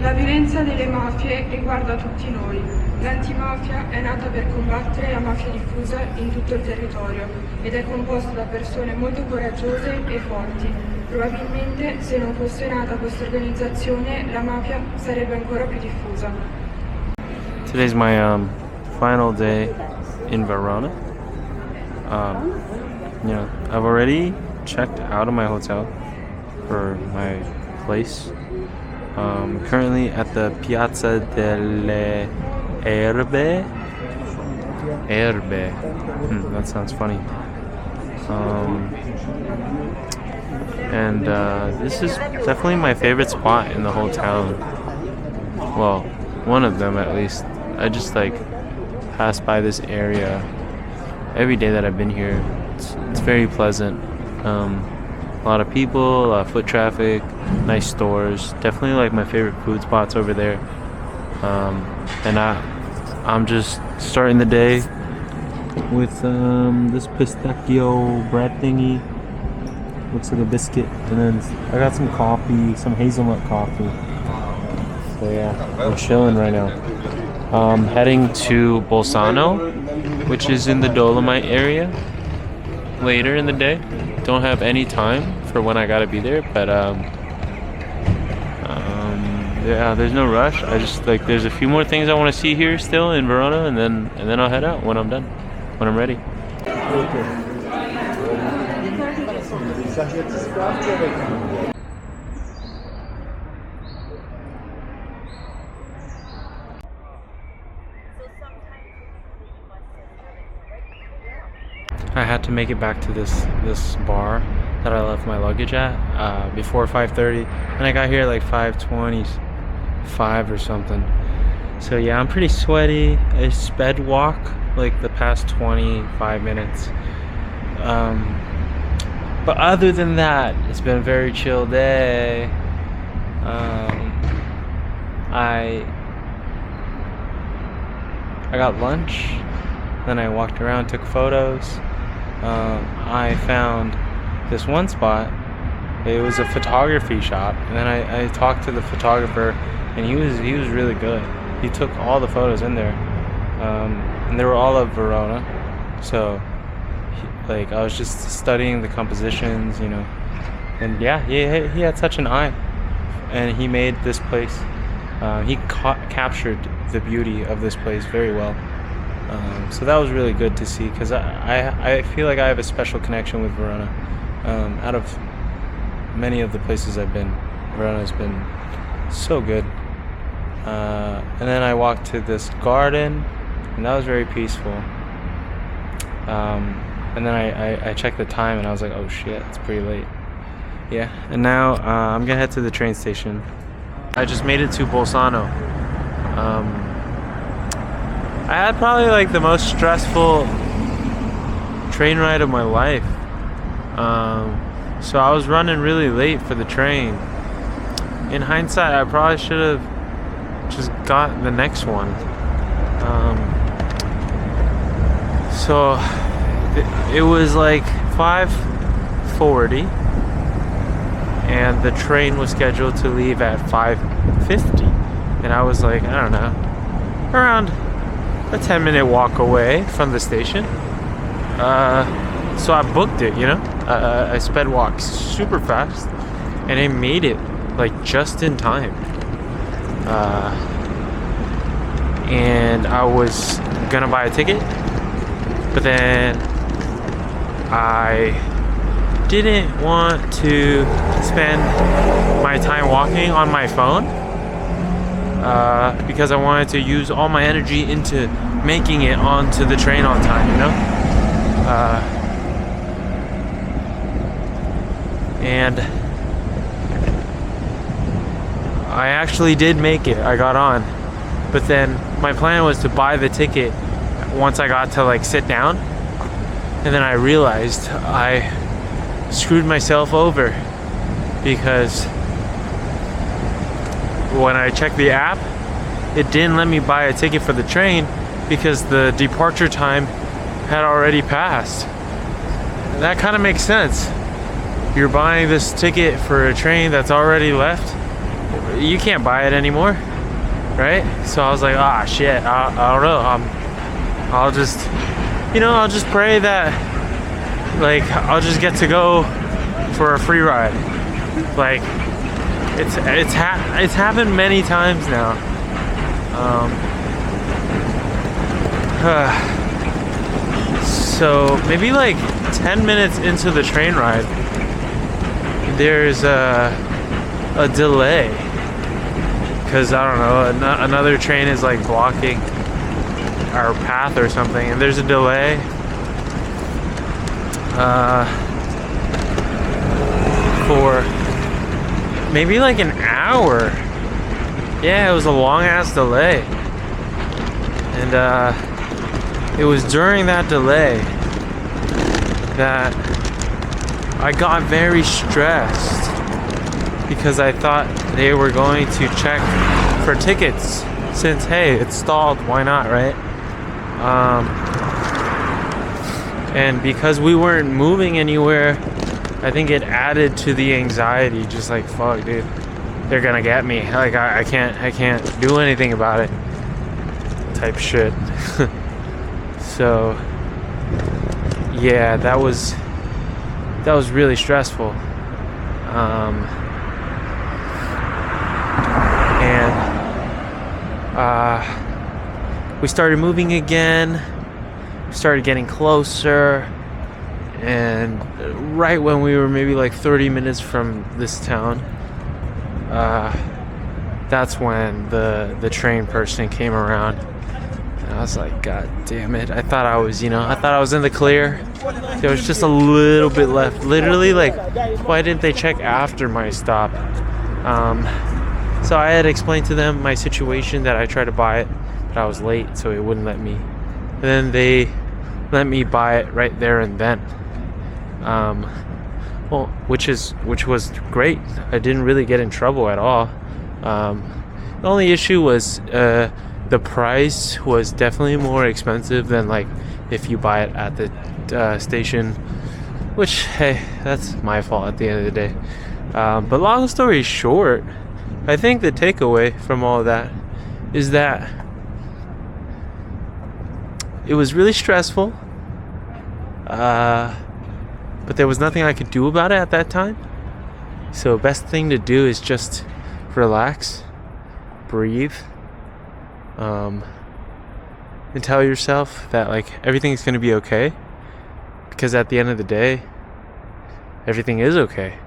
La violenza delle mafie riguarda tutti noi. L'antimafia è nata per combattere la mafia diffusa in tutto il territorio ed è composta da persone molto coraggiose e forti. Probabilmente se non fosse nata questa organizzazione la mafia sarebbe ancora più diffusa. Today's my final day in Verona. I've already checked out of my hotel for my place. Currently at the Piazza delle Erbe. That sounds funny. And this is definitely my favorite spot in the whole town. Well, one of them at least. I just like pass by this area every day that I've been here. It's very pleasant. A lot of people, a lot of foot traffic, nice stores. Definitely like my favorite food spots over there. And I'm just starting the day with this pistachio bread thingy. Looks like a biscuit. And then I got some coffee, some hazelnut coffee. So yeah, I'm chilling right now. Heading to Bolzano, which is in the Dolomite area, later in the day. Don't have any time for when I gotta be there, but yeah, there's no rush. I just like there's a few more things I want to see here still in Verona, and then I'll head out when I'm done, when I'm ready. I had to make it back to this bar that I left my luggage at before 5:30, and I got here at like 5:25 or something. So yeah, I'm pretty sweaty. I sped walk like the past 25 minutes. But other than that, it's been a very chill day. I got lunch, then I walked around, took photos. I found this one spot. It was a photography shop, and then I talked to the photographer, and he was really good. He took all the photos in there, and they were all of Verona. So, I was just studying the compositions, and yeah, he had such an eye, and he made this place. He captured the beauty of this place very well. So that was really good to see, because I feel like I have a special connection with Verona. Out of many of the places I've been, Verona has been so good. And then I walked to this garden, and that was very peaceful. And then I checked the time, and I was like, oh shit, it's pretty late. Yeah, and now I'm gonna head to the train station. I just made it to Bolzano. I had probably like the most stressful train ride of my life. So I was running really late for the train. In hindsight, I probably should have just got the next one. So it was like 5:40, and the train was scheduled to leave at 5:50, and I was like, I don't know, around a 10-minute walk away from the station. So I booked it, I sped walked super fast, and I made it like just in time. And I was gonna buy a ticket, but then I didn't want to spend my time walking on my phone, because I wanted to use all my energy into making it onto the train on time, and I actually did make it. I got on, but then my plan was to buy the ticket once I got to like sit down, and then I realized I screwed myself over, because when I checked the app, it didn't let me buy a ticket for the train because the departure time had already passed. That kind of makes sense. You're buying this ticket for a train that's already left. you can't buy it anymore, right? So I was like, ah, shit, I don't know. I'll just, I'll just pray that, like, I'll just get to go for a free ride. Like, it's happened many times now. So maybe like 10 minutes into the train ride, there's a delay, because I don't know, another train is like blocking our path or something, and there's a delay. For maybe like an hour. Yeah, it was a long ass delay. And it was during that delay that I got very stressed, because I thought they were going to check for tickets, since, hey, it's stalled, why not, right? And because we weren't moving anywhere, I think it added to the anxiety. Just like, fuck, dude, they're gonna get me. Like, I can't do anything about it, type shit. So yeah, that was really stressful. We started moving again. We started getting closer, and right when we were maybe like 30 minutes from this town, that's when the train person came around. And I was like, God damn it. I thought I was in the clear. There was just a little bit left. Literally, like, why didn't they check after my stop? So I had explained to them my situation, that I tried to buy it, but I was late, so it wouldn't let me. And then they let me buy it right there and then. Well, which was great. I didn't really get in trouble at all. The only issue was the price was definitely more expensive than, like, if you buy it at the station, which, hey, that's my fault at the end of the day. But long story short, I think the takeaway from all of that is that it was really stressful, but there was nothing I could do about it at that time. So best thing to do is just relax, breathe, and tell yourself that, like, everything's going to be okay, because at the end of the day, everything is okay.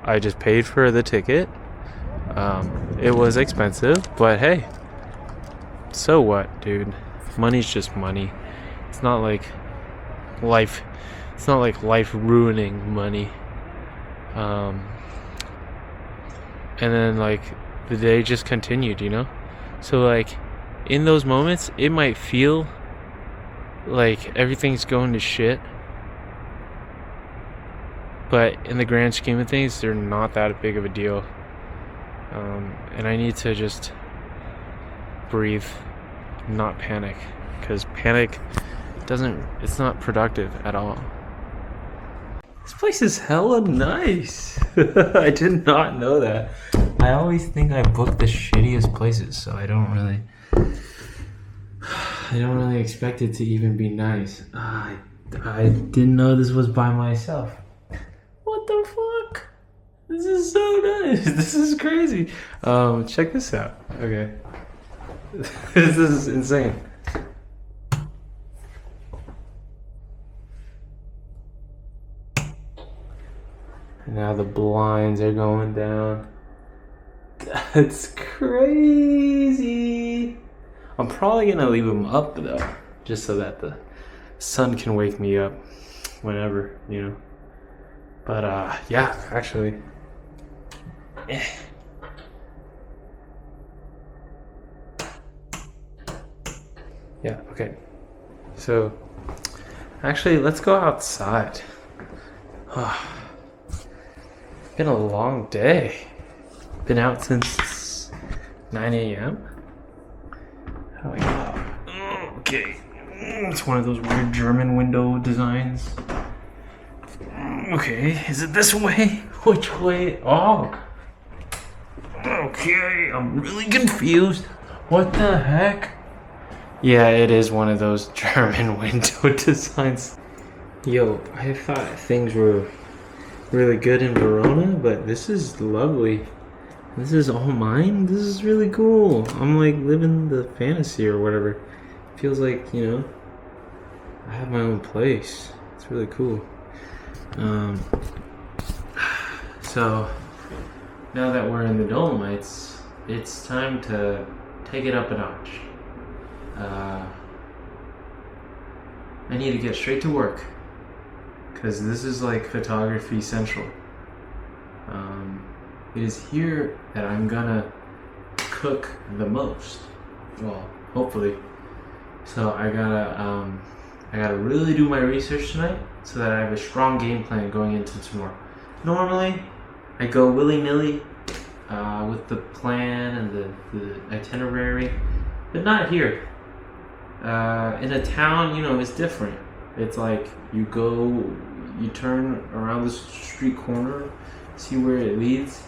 I just paid for the ticket. It was expensive, but hey, so what, dude? Money's just money. It's not like life ruining money. And then, like, the day just continued, So, like, in those moments, it might feel like everything's going to shit, but in the grand scheme of things, they're not that big of a deal. And I need to just breathe, not panic, because panic it's not productive at all. This place is hella nice. I did not know that. I always think I book the shittiest places, so I don't really expect it to even be nice. I didn't know this was by myself. What the fuck? This is so nice. This is crazy. Check this out. Okay. This is insane. Now the blinds are going down. That's crazy. I'm probably gonna leave them up though, just so that the sun can wake me up whenever, But yeah, actually. Yeah, okay. So, actually, let's go outside. Been a long day. Been out since 9 a.m. How do I get out? Okay. It's one of those weird German window designs. Okay, is it this way? Which way? Oh. Okay, I'm really confused. What the heck? Yeah, it is one of those German window designs. Yo, I thought things were really good in Verona, but this is lovely. This is all mine? This is really cool. I'm like living the fantasy or whatever. Feels like, you know, I have my own place. It's really cool. So now that we're in the Dolomites, it's time to take it up a notch. I need to get straight to work because this is like photography central. It is here that I'm gonna cook the most. Well, hopefully. So I gotta really do my research tonight so that I have a strong game plan going into tomorrow. Normally, I go willy-nilly with the plan and the itinerary, but not here. In a town, you know, it's different. It's like you go, you turn around this street corner, see where it leads,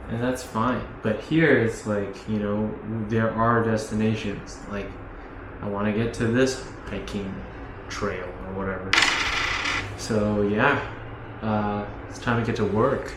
and that's fine. But here, it's like, you know, there are destinations. Like, I want to get to this hiking trail or whatever. So yeah, it's time to get to work.